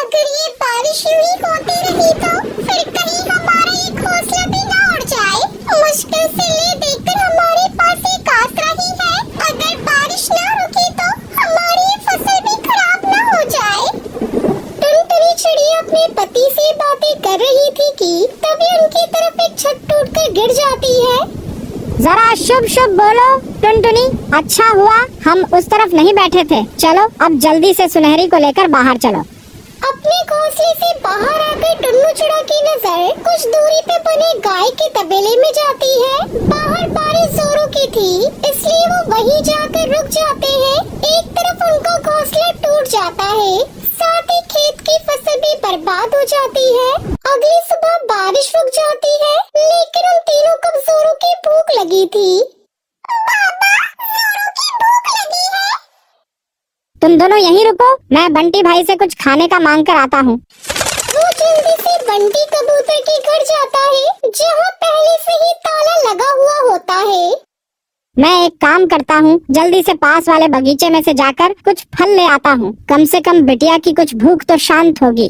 अगर ये बारिश यूं ही होती रही तो फिर कहीं हमारा ये घोंसला भी ना उड़ जाए। मुश्किल से ये देखकर हमारे पास एक आसरा ही है। अगर बारिश ना रुकी तो हमारी ये फसल भी खराब ना हो जाए। टुनटुनी चिड़िया अपने पति से बातें कर रही थी कि तभी उनकी तरफ एक छत टूटकर गिर जाती है। जरा शुभ शुभ बोलो टुनटुनी। अच्छा हुआ हम उस तरफ नहीं बैठे थे। चलो अब जल्दी से सुनहरी को लेकर बाहर चलो। अपने घोंसले से बाहर आकर टुन्नू चिड़ा की नजर कुछ दूरी पे बने गाय के तबेले में जाती है। बाहर बारिश जोरों की थी, इसलिए वो वहीं जाकर रुक जाते हैं। एक तरफ उनका घोंसला टूट जाता है, साथ ही खेत की फसल भी बर्बाद हो जाती है। अगली सुबह बारिश रुक जाती है, लेकिन उन तीनों को जोरों की भूख लगी थी। पापा, जोरों की भूख लगी है। तुम दोनों यहीं रुको, मैं बंटी भाई से कुछ खाने का मांग कर आता हूँ। वो जल्दी से बंटी कबूतर के घर जाता है, जहाँ पहले से ही ताला लगा हुआ होता है। मैं एक काम करता हूँ, जल्दी से पास वाले बगीचे में से जाकर कुछ फल ले आता हूँ। कम से कम बिटिया की कुछ भूख तो शांत होगी।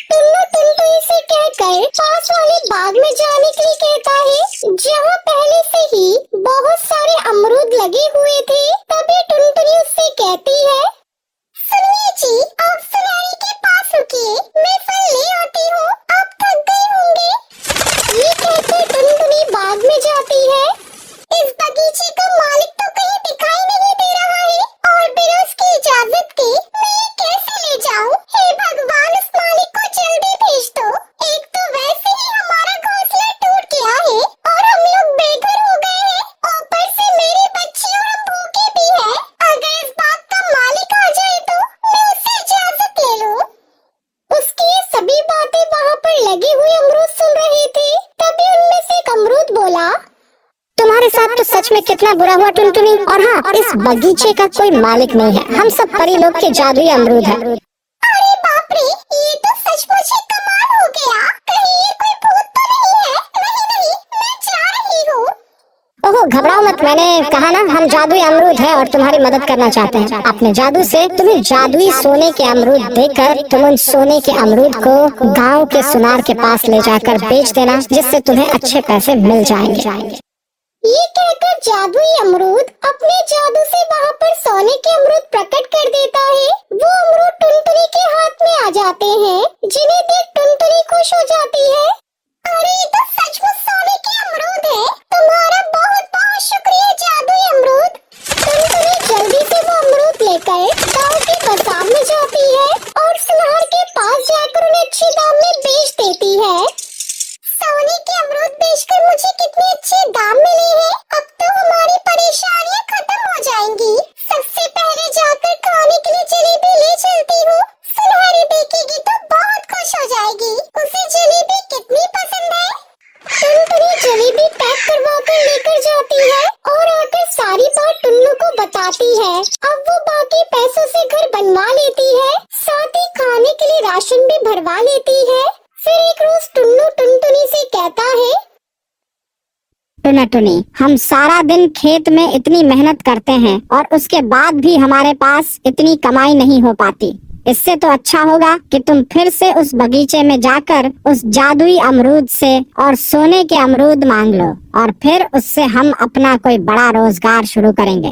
टुन्नू टुनटुनी से कहकर पास वाले बाग में जाने के लिए कहता है, जहाँ पहले से ही बहुत सारे अमरूद लगे हुए थे। तभी टुनटुनी उससे कहती है, सुनिए जी, आप सुनहरी के पास रुकिए, मैं फल ले आती हूँ, आप थक गए होंगे। ये कहकर टुनटुनी बाग में जाती है। इस बगीचे का मालिक तो कहीं दिखाई नहीं दे रहा है और बिना उसकी इजाजत के मैं ये कैसे ले जाऊँ? हे भगवान, उस मालिक को जल्दी भेज दो। एक तो वैसे ही हमारा घोंसला टूट गया है और हम लोग बेघर हो गए हैं, ऊपर से मेरे बच्चे और हम भूखे भी हैं। अगर इस बाग का मालिक आ जाए तो मैं उससे इजाजत ले लूँ। उसकी ये सभी बातें वहाँ पर लगे हुए अमरूद सुन रहे थे। तभी उनमें से एक अमरूद बोला, तुम्हारे साथ तो सच में कितना बुरा हुआ टुनटुनी। और हाँ, इस बगीचे का कोई मालिक नहीं है, हम सब परी लोग के जादुई अमरूद हैं। अरे बाप रे, ये तो सचमुच ही कमाल हो गया। कहीं ये कोई भूत तो नहीं है? नहीं नहीं, मैं जा रही हूँ। ओहो घबराओ मत, मैंने कहा ना हम जादुई अमरूद हैं और तुम्हारी मदद करना चाहते हैं। अपने जादू से तुम्हें जादुई सोने के अमरूद देकर तुम उन सोने के अमरूद को गांव के सुनार के पास ले जाकर बेच देना, जिससे तुम्हें अच्छे पैसे मिल जाएंगे। ये कहकर जादुई अमरूद अपने जादू से वहाँ पर सोने के अमरूद प्रकट कर देता है। वो अमरूद टुनटुनी के हाथ में आ जाते हैं, जिन्हें देख टुनटुनी खुश हो जाती है। अरे ये तो सचमुच सोने के अमरूद है, तुम्हारा बहुत बहुत शुक्रिया जादुई अमरूद। टुनटुनी जल्दी से वो अमरूद लेकर गाँव के बाजार में जाती है और सुनार के पास जाकर उन्हें अच्छे दाम में बेच देती है। सोने के अमरूद बेचकर मुझे कितने अच्छे दाम मिले हैं। अब तो हमारी परेशानियां खत्म हो जाएंगी। सबसे पहले जाकर खाने के लिए जलेबी ले चलती हूँ। सुनहरी देखेगी तो बहुत खुश हो जाएगी। उसे जलेबी कितनी पसंद है। टुनटुनी जलेबी पैक करवा कर लेकर जाती है और आकर सारी बात टुन्नू को बताती है। अब वो बाकी पैसों से घर बनवा लेती है, साथ ही खाने के लिए राशन भी भरवा लेती है। फिर एक रोज टुन्नू टुनटुनी से कहता है, टुनटुनी, हम सारा दिन खेत में इतनी मेहनत करते हैं और उसके बाद भी हमारे पास इतनी कमाई नहीं हो पाती। इससे तो अच्छा होगा कि तुम फिर से उस बगीचे में जाकर उस जादुई अमरूद से और सोने के अमरूद मांग लो और फिर उससे हम अपना कोई बड़ा रोजगार शुरू करेंगे।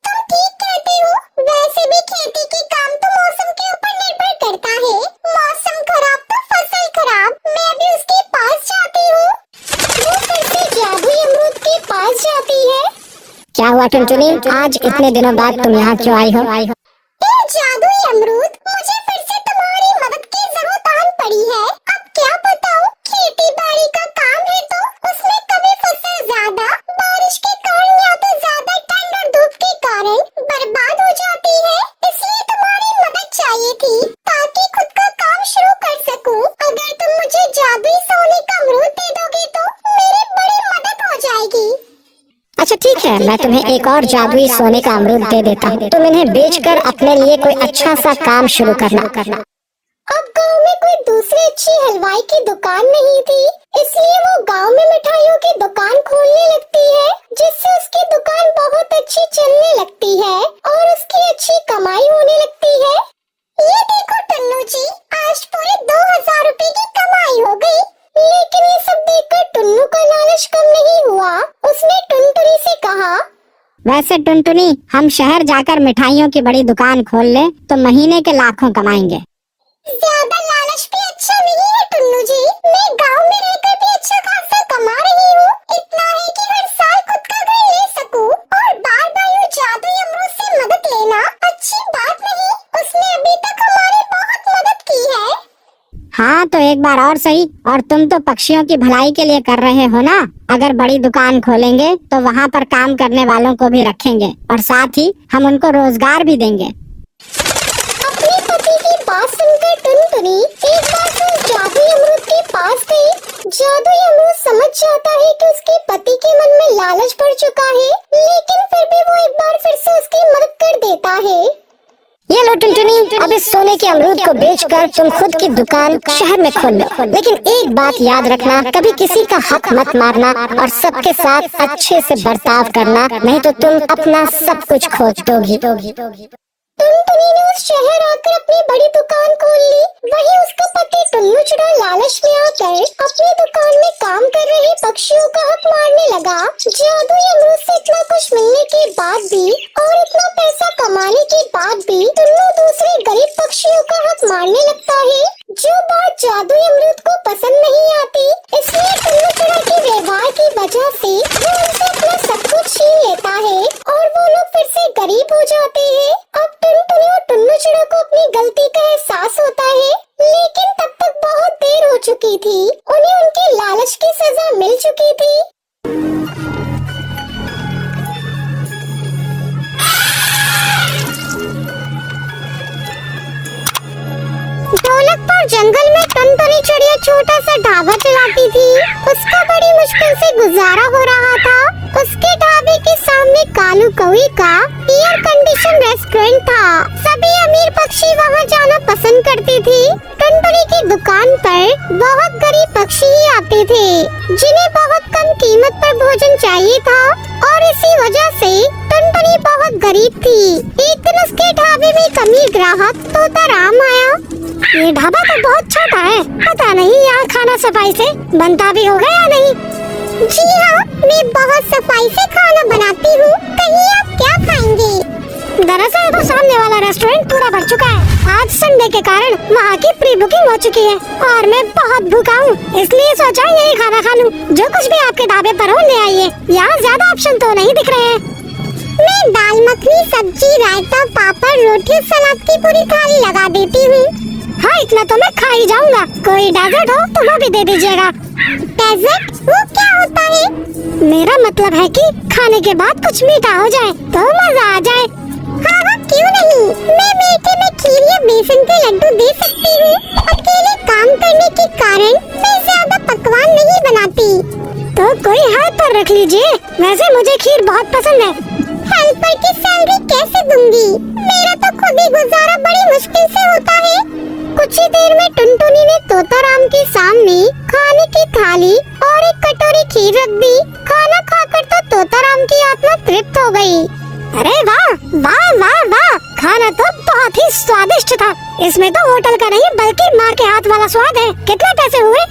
तुम ठीक कहते हो। वैसे भी खेती के काम तो मौसम के ऊपर निर्भर करता है। मौसम खराब तो फसल खराब। मैं भी उसके पास जाती हूँ। वो फिर से जादुई अमरूद के पास जाती है। क्या हुआ टुनटुनी, आज इतने दिनों बाद तुम यहाँ क्यों आई हो? जादुई अमरूद, मुझे फिर से तुम्हारी मदद की जरूरत आन पड़ी है। अब क्या बताऊं, खेती बाड़ी का काम है तो उसमें कभी फसल ज्यादा बारिश के कारण या तो ज्यादा ठंड और धूप के कारण बर्बाद हो जाती है। इसलिए तुम्हारी मदद चाहिए थी ताकि खुद का काम शुरू कर सकूं। अगर तुम मुझे जादुई सोने का अमरूद दे दोगे तो मेरी बड़ी मदद हो जाएगी। अच्छा ठीक है, मैं तुम्हें एक और जादुई सोने का अमरूद दे देता हूँ। तुम इन्हें बेचकर अपने लिए कोई अच्छा सा काम शुरू करना। अब गांव में कोई दूसरी अच्छी हलवाई की दुकान नहीं थी, इसलिए वो गांव में मिठाइयों की दुकान खोलने लगती है, जिससे उसकी दुकान बहुत अच्छी चलने लगती है और उसकी अच्छी कमाई होने लगती है। ये देखो टुन्नू जी, वैसे टुनटुनी, हम शहर जाकर मिठाइयों की बड़ी दुकान खोल ले तो महीने के लाखों कमाएंगे। ज्यादा लालच भी अच्छा नहीं है टुन्नू जी। मैं गांव में रहकर भी अच्छा खासा कमा रही हूँ। इतना है कि हर साल खुद का घर ले सकूँ और बार बार यूँ जादुई अमरूद से मदद लेना अच्छी बात नहीं। उसने अभी तक हमारी बहुत मदद की है। हाँ तो एक बार और सही। और तुम तो पक्षियों की भलाई के लिए कर रहे हो ना। अगर बड़ी दुकान खोलेंगे तो वहाँ पर काम करने वालों को भी रखेंगे और साथ ही हम उनको रोजगार भी देंगे। अपने पति की बात सुनकर टुनटुनी एक बार फिर जादुई अमरूद के पास गई। जादुई अमरूद समझ जाता है कि उसके पति के मन में लालच भर चुका है, लेकिन फिर भी वो एक बार फिर से उसकी मदद कर देता है। ये लो टुनटुनी, अब इस सोने के अमरूद को बेचकर तुम खुद की दुकान शहर में खोल लो। लेकिन एक बात याद रखना, कभी किसी का हक मत मारना और सबके साथ अच्छे से बर्ताव करना, नहीं तो तुम अपना सब कुछ खो दोगी। टुनटुनी ने उस शहर आकर अपनी बड़ी दुकान खोल ली। वहीं उसका पति टुन्नू चिड़ा लालच में आकर अपनी दुकान में काम कर रहे पक्षियों का हक मारने लगा। जादुई अमरूद से इतना कुछ मिलने के बाद भी और इतना पैसा कमाने के बाद भी टुन्नू दूसरे गरीब पक्षियों का हक मारने लगता है, जो बात जादुई अमरूद को पसंद नहीं आती। इसलिए टुन्नू चिड़ा के व्यवहार की वजह से वो उनसे अपना सब कुछ छीन लेता है और वो लोग फिर से गरीब हो जाते हैं। अब टुनटुनी और टुन्नू चिड़ा को अपनी गलती का एहसास होता है, लेकिन तब तक बहुत देर हो चुकी थी। उन्हें उनके लालच की सजा मिल चुकी थी। ढोलकपुर जंगल में टुनटुनी चिड़िया छोटा सा ढाबा चलाती थी। उसका बड़ी मुश्किल से गुजारा हो रहा था। उसके ढाबे के सामने कालू कौवे का एयर कंडीशन रेस्टोरेंट था। सभी अमीर पक्षी वहां जाना पसंद करते थे। टुनटुनी की दुकान पर बहुत गरीब पक्षी ही आते थे, जिन्हें बहुत कम कीमत पर भोजन चाहिए था और इसी वजह से टुनटुनी बहुत गरीब थी। एक दिन उसके ढाबे में कमी ग्राहक तोताराम आया। ये ढाबा तो बहुत छोटा है, पता नहीं यहाँ खाना सफाई से बनता भी होगा या नहीं। जी हाँ, मैं बहुत सफाई से खाना बनाती हूँ। कहिए आप क्या खाएंगे? दरअसल तो सामने वाला रेस्टोरेंट पूरा भर चुका है। आज संडे के कारण वहाँ की प्री बुकिंग हो चुकी है और मैं बहुत भूखा हूँ, इसलिए सोचा यही खाना खा लूँ। जो कुछ भी आपके ढाबे पर हो ले आइए। यहाँ ज्यादा ऑप्शन तो नहीं दिख रहे हैं। मैं दाल मखनी, सब्जी, रायता, पापड़, रोटी, सलाद की पूरी थाली लगा देती हूँ। हाँ, इतना तो मैं खा ही जाऊंगा। कोई डेजर्ट हो तो वो भी दे दीजिएगा। डेजर्ट? वो क्या होता है? मेरा मतलब है कि खाने के बाद कुछ मीठा हो जाए तो मजा आ जाए। हाँ हाँ, क्यों नहीं। मैं मीठे में खीर या बेसन के लड्डू दे सकती हूँ। अकेले काम करने के कारण मैं ज्यादा पकवान नहीं बनाती। तो कोई हेल्पर रख लीजिए। वैसे मुझे खीर बहुत पसंद है। हेल्पर की सैलरी कैसे दूंगी? मेरा तो खुद ही गुजारा बड़ी मुश्किल से होता है। कुछ ही देर में टुनटुनी ने तोताराम के सामने खाने की थाली और एक कटोरी खीर रख दी। खाना खाकर तो तोताराम की आत्मा तृप्त हो गई। अरे वाह वाह वाह वाह, खाना तो बहुत ही स्वादिष्ट था। इसमें तो होटल का नहीं बल्कि माँ के हाथ वाला स्वाद है। कितने पैसे हुए?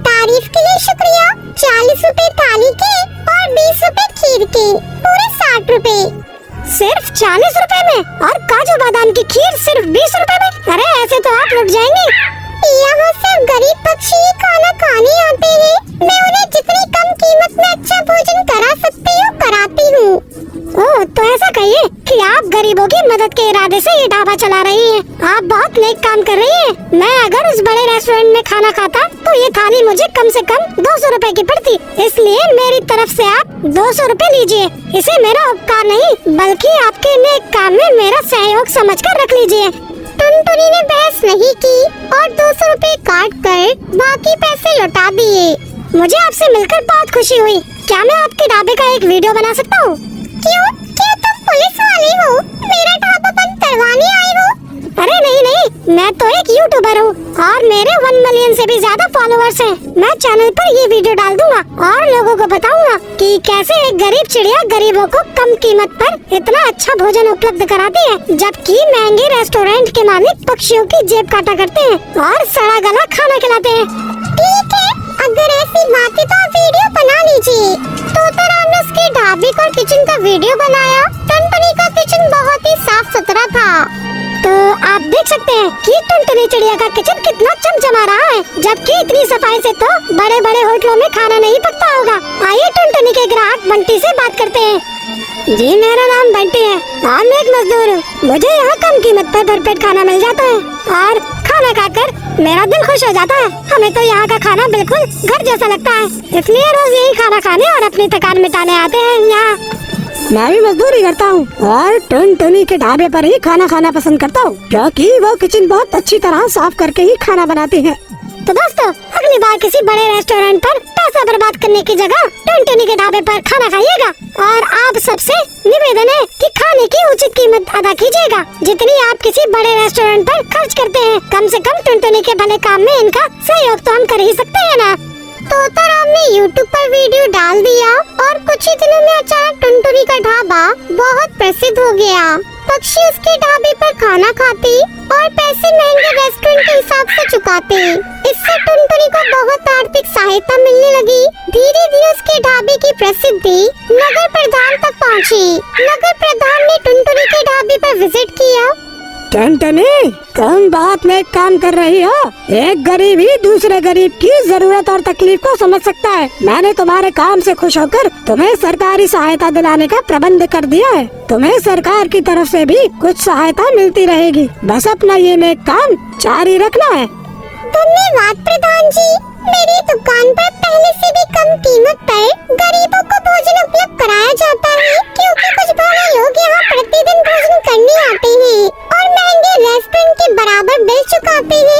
तारीफ के लिए शुक्रिया। 40 रुपए थाली के और 20 रुपए खीर के, पूरे 60 रुपए। सिर्फ 40 रुपए में? और काजू बादाम की खीर सिर्फ 20 रुपए में? अरे ऐसे तो आप लुट जाएंगे। यहाँ सिर्फ गरीब पक्षी ही खाना खाने आते हैं। मैं उन्हें जितनी कम कीमत में अच्छा भोजन करा सकती हूँ कराती हूँ। ओह, तो ऐसा कहिए कि आप गरीबों की मदद के इरादे से ये ढाबा चला रही हैं। आप बहुत नेक काम कर रही हैं। मैं अगर उस बड़े रेस्टोरेंट में खाना खाता तो ये थाली मुझे कम से कम 200 रुपए की पड़ती। इसलिए मेरी तरफ से आप 200 रुपए लीजिए। इसे मेरा उपकार नहीं बल्कि आपके नेक काम में मेरा सहयोग समझकर रख लीजिए। टुनटुनी ने बहस नहीं की और 200 रुपए काट कर बाकी पैसे लौटा दिए। मुझे आपसे मिलकर बहुत खुशी हुई। क्या मैं आपके ढाबे का एक वीडियो बना सकता हूँ? क्यों? क्या तुम पुलिस वाले हो? मेरा ढाबा बंद करवाने आए हो? अरे नहीं नहीं, मैं तो एक यूट्यूबर हूँ और मेरे 1 मिलियन से भी ज्यादा फॉलोअर्स हैं। मैं चैनल पर ये वीडियो डाल दूंगा और लोगों को बताऊंगा कि कैसे एक गरीब चिड़िया गरीबों को कम कीमत पर इतना अच्छा भोजन उपलब्ध कराती है, जबकि महंगे रेस्टोरेंट के मालिक पक्षियों की जेब काटा करते हैं और सड़ा गला खाना खिलाते हैं। ठीक है, अगर अगर ऐसी बात है तो आप वीडियो बना लीजिए। तोताराम ने उसके ढाबे और किचन का वीडियो बनाया। टुनटुनी का किचन बहुत ही साफ सुथरा था। तो आप देख सकते हैं कि टुनटुनी चिड़िया का किचन कितना चमचमा रहा है, जबकि इतनी सफाई से तो बड़े बड़े होटलों में खाना नहीं पकता होगा। आइए टुनटुनी के ग्राहक बंटी से बात करते हैं। जी मेरा नाम बंटी है और मैं एक मजदूर हूँ। मुझे यहाँ कम कीमत पर भरपेट खाना मिल जाता है और खाना खाकर मेरा दिल खुश हो जाता है। हमें तो यहाँ का खाना बिल्कुल घर जैसा लगता है, इसलिए रोज यही खाना खाने और अपनी थकान मिटाने आते हैं यहाँ। मैं भी मजदूरी करता हूँ और टुनटुनी के ढाबे पर ही खाना खाना पसंद करता हूँ, क्योंकि वो किचन बहुत अच्छी तरह साफ करके ही खाना बनाती है। तो दोस्तों, अगली बार किसी बड़े रेस्टोरेंट पर पैसा बर्बाद करने की जगह टुनटुनी के ढाबे पर खाना खाइएगा। और आप सबसे निवेदन है कि खाने की उचित कीमत अदा कीजिएगा। जितनी आप किसी बड़े रेस्टोरेंट पर खर्च करते हैं, कम से कम टुनटुनी के भले काम में इनका सहयोग तो हम कर ही सकते हैं ना। तोताराम ने YouTube पर वीडियो डाल दिया और कुछ ही दिनों में अचानक टुनटुनी का ढाबा बहुत प्रसिद्ध हो गया। पक्षी उसके ढाबे पर खाना खाते और पैसे महंगे रेस्टोरेंट के हिसाब से चुकाते। इससे टुनटुनी को बहुत आर्थिक सहायता मिलने लगी। धीरे धीरे उसके ढाबे की प्रसिद्धि नगर प्रधान तक पहुंची। नगर प्रधान ने टुनटुनी के ढाबे पर विजिट किया। टुनटुनी, तुम बहुत नेक काम कर रही हो। एक गरीब ही दूसरे गरीब की जरूरत और तकलीफ को समझ सकता है। मैंने तुम्हारे काम से खुश होकर तुम्हें सरकारी सहायता दिलाने का प्रबंध कर दिया है। तुम्हें सरकार की तरफ से भी कुछ सहायता मिलती रहेगी। बस अपना ये नेक काम जारी रखना है। धन्यवाद प्रधान जी। मेरी दुकान पर पहले से भी कम कीमत पर गरीबों को भोजन उपलब्ध कराया जाता है, क्योंकि कुछ भले लोग यहाँ प्रतिदिन भोजन करने आते हैं और महंगे रेस्टोरेंट के बराबर बिल चुकाते हैं।